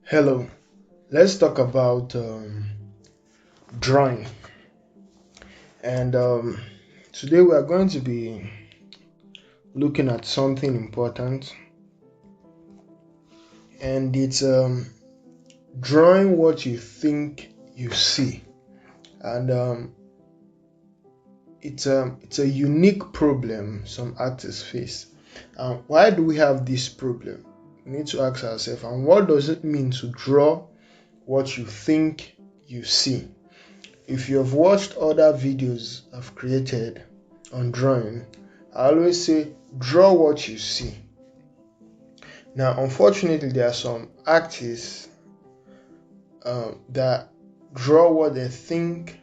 Hello, let's talk about drawing. And today we are going to be looking at something important, and it's drawing what you think you see. And it's a unique problem some artists face. Why do we have this problem? We need to ask ourselves, and what does it mean to draw what you think you see? If you have watched other videos I've created on drawing, I always say draw what you see. Now, unfortunately, there are some artists that draw what they think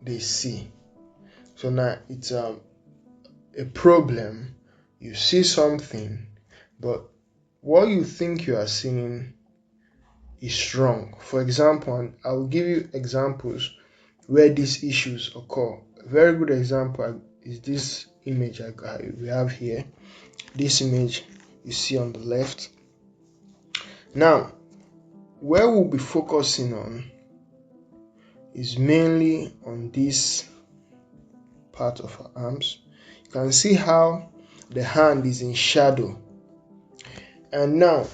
they see. So now it's a problem. You see something, but what you think you are seeing is wrong. For example, and I will give you examples where these issues occur. A very good example is this image we have here. This image you see on the left. Now, where we'll be focusing on is mainly on this part of our arms. You can see how the hand is in shadow. And now,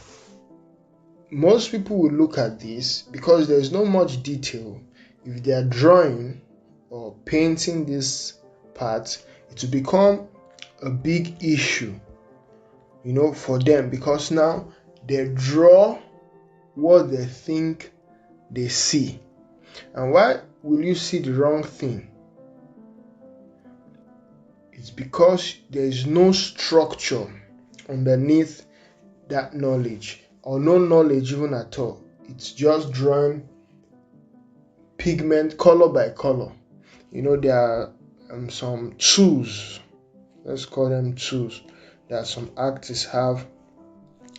most people will look at this because there's not much detail. If they are drawing or painting this part, it will become a big issue, for them, because now they draw what they think they see. And why will you see the wrong thing? It's because there is no structure underneath that knowledge, or no knowledge even at all. It's just drawing pigment color by color. There are some tools, let's call them tools, that some artists have.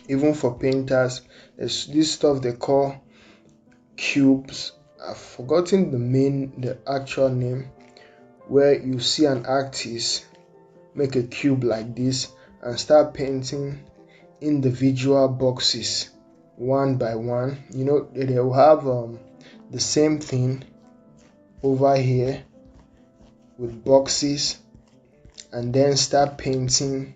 Even for painters, there's this stuff they call cubes. I've forgotten the actual name, where you see an artist make a cube like this and start painting individual boxes one by one. They will have the same thing over here with boxes, and then start painting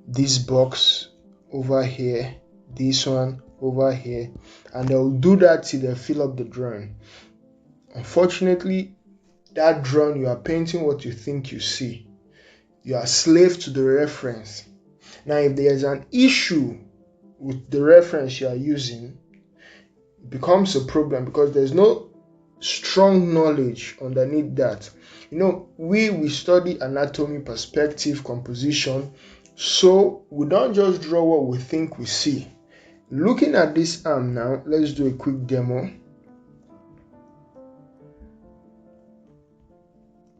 this box over here, this one over here, and they'll do that till they fill up the drawing. Unfortunately, that drawing, you are painting what you think you see. You are slave to the reference. Now, if there is an issue with the reference you are using, it becomes a problem because there's no strong knowledge underneath that. We study anatomy, perspective, composition, so we don't just draw what we think we see. Looking at this arm now, let's do a quick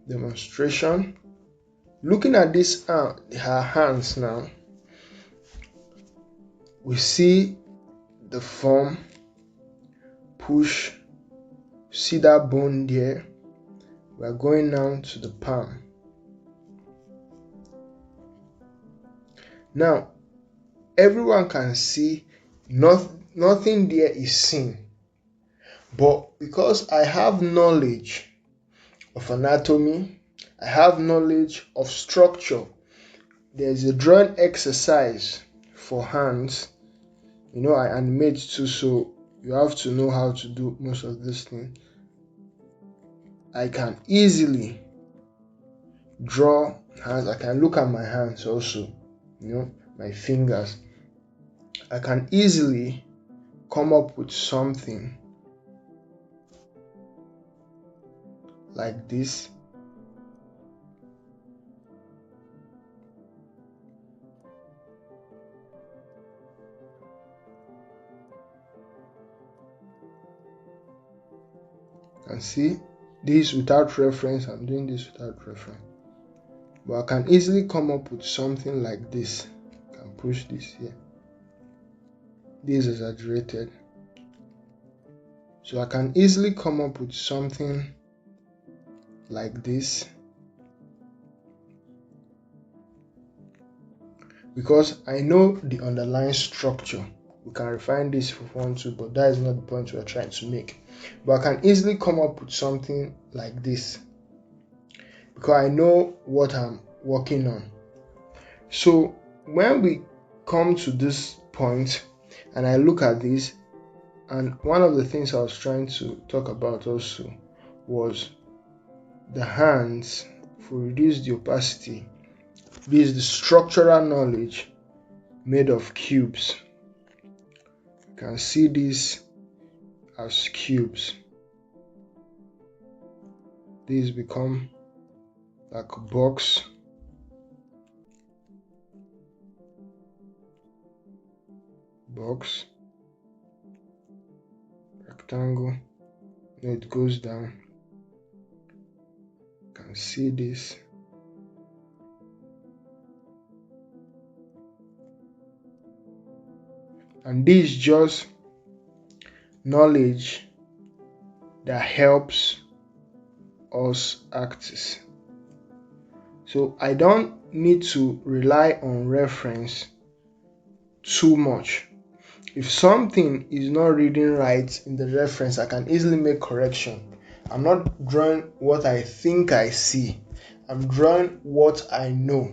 demonstration. Looking at this arm, her hands now, we see the form, push, see that bone there. We are going now to the palm. Now, everyone can see nothing there is seen, but because I have knowledge of anatomy, I have knowledge of structure, there's a drawing exercise for hands. I animate too, so you have to know how to do most of this thing. I can easily draw hands. I can look at my hands also, my fingers. I can easily come up with something like this. And see, this without reference, I'm doing this without reference. But I can easily come up with something like this. I can push this here. This is exaggerated. So I can easily come up with something like this, because I know the underlying structure. We can refine this if we want to, but that is not the point we're trying to make. But I can easily come up with something like this because I know what I'm working on. So when we come to this point and I look at this, and one of the things I was trying to talk about also was the hands. If we reduce the opacity, this is the structural knowledge made of cubes. You can see this as cubes. These become like a box, rectangle. Then it goes down. You can see this. And this is just knowledge that helps us artists. So I don't need to rely on reference too much. If something is not reading right in the reference, I can easily make correction. I'm not drawing what I think I see. I'm drawing what I know.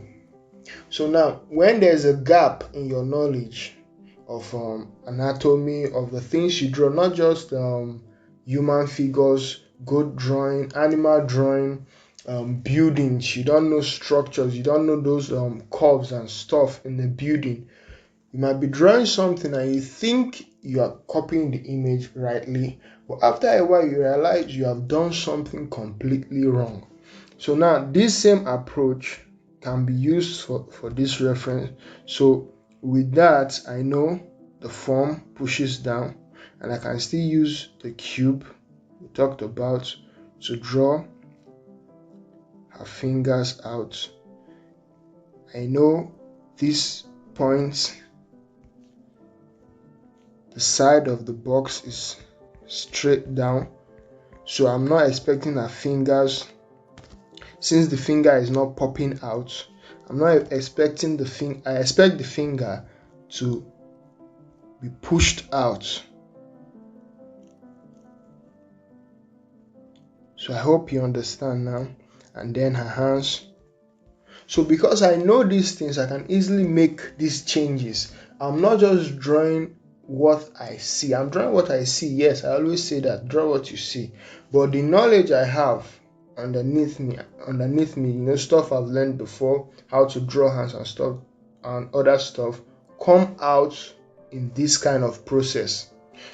So now, when there's a gap in your knowledge of anatomy, of the things you draw, not just human figures, good drawing, animal drawing, buildings, you don't know structures, you don't know those curves and stuff in the building. You might be drawing something and you think you are copying the image rightly, but after a while you realize you have done something completely wrong. So now this same approach can be used for this reference. So with that, I know the form pushes down, and I can still use the cube we talked about to draw her fingers out. I know this point, the side of the box is straight down, so I'm not expecting her fingers. Since the finger is not popping out, I'm not expecting the finger. I expect the finger to be pushed out. So I hope you understand now. And then her hands. So because I know these things, I can easily make these changes. I'm not just drawing what I see. I'm drawing what I see. Yes, I always say that, draw what you see. But the knowledge I have underneath me, stuff I've learned before, how to draw hands and stuff and other stuff, come out in this kind of process.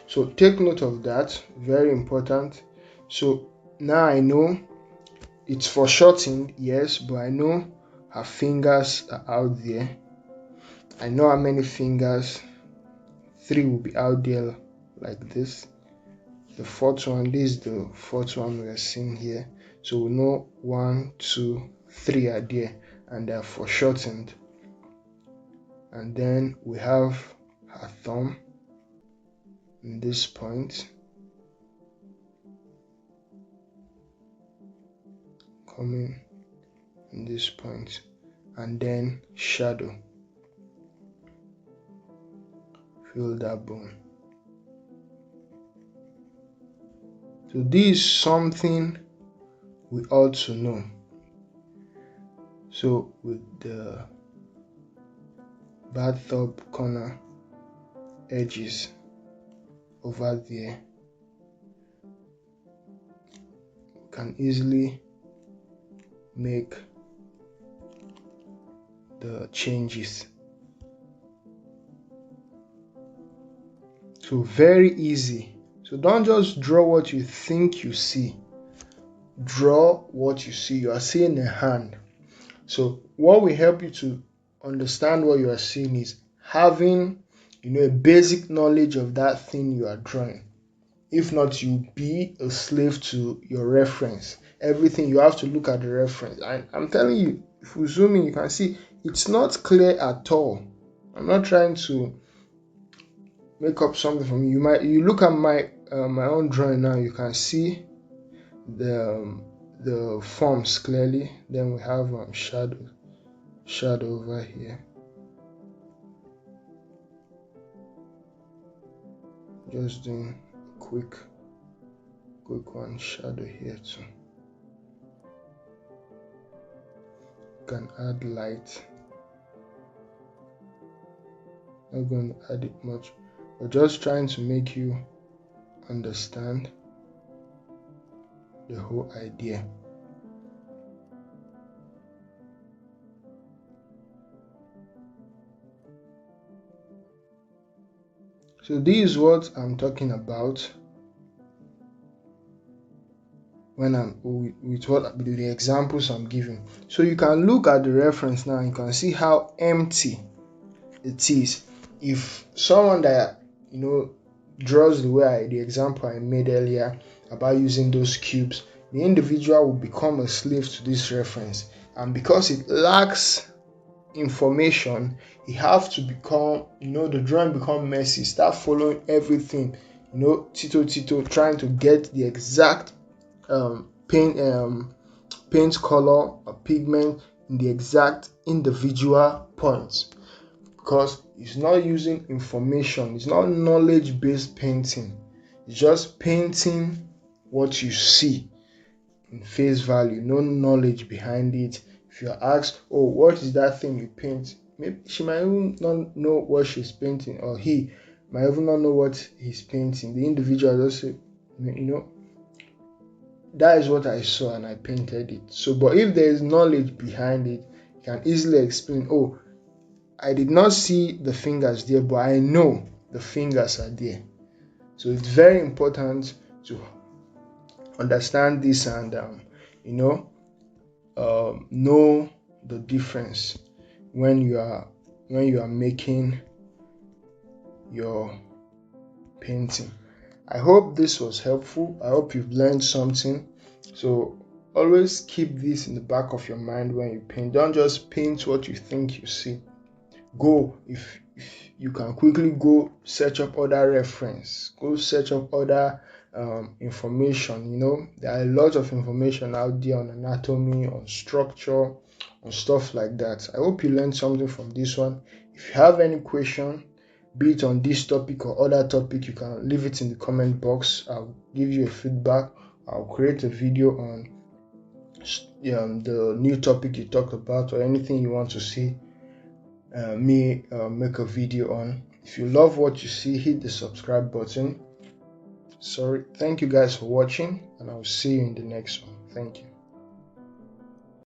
So take note of that, very important. So now I know it's foreshortened, yes, but I know her fingers are out there. I know how many fingers. 3 will be out there like this. The fourth one, this is the fourth one we are seeing here. So we know 1, 2, 3 are there, and they are foreshortened. And then we have her thumb in this point, coming in this point, and then shadow. Feel that bone. So this is something we ought to know. So with the bathtub corner edges over there, we can easily make the changes. So very easy. So don't just draw what you think you see. Draw what you see. You are seeing a hand. So what will help you to understand what you are seeing is having, a basic knowledge of that thing you are drawing. If not, you'll be a slave to your reference. Everything you have to look at the reference. I'm telling you, if we zoom in, you can see it's not clear at all. I'm not trying to make up something from you. You look at my own drawing now, you can see the forms clearly. Then we have shadow over here. just doing a quick one shadow here too. You can add light. Not going to add it much, but just trying to make you understand the whole idea. So this is what I'm talking about when I'm with the examples I'm giving. So you can look at the reference now, you can see how empty it is. If someone that draws the example I made earlier about using those cubes, the individual will become a slave to this reference, and because it lacks information, he have to become, the drawing become messy, start following everything, tito, trying to get the exact paint color or pigment in the exact individual points, because it's not using information, it's not knowledge-based painting, it's just painting what you see in face value, no knowledge behind it. If you're asked, oh, what is that thing you paint, maybe she might even not know what she's painting, or he might even not know what he's painting. The individual just say, that is what I saw and I painted it. So, but if there is knowledge behind it, you can easily explain, oh, I did not see the fingers there, but I know the fingers are there. So it's very important to understand this and know the difference when you are making your painting. I hope this was helpful. I hope you've learned something. So always keep this in the back of your mind when you paint. Don't just paint what you think you see. Go, if you can, quickly go search up other reference, go search up other information. There are a lot of information out there on anatomy, on structure, on stuff like that. I hope you learned something from this one. If you have any question, be it on this topic or other topic, you can leave it in the comment box. I'll give you a feedback. I'll create a video on the new topic you talked about, or anything you want to see me make a video on. If you love what you see, hit the subscribe button. Thank you guys for watching, and I'll see you in the next one. Thank you.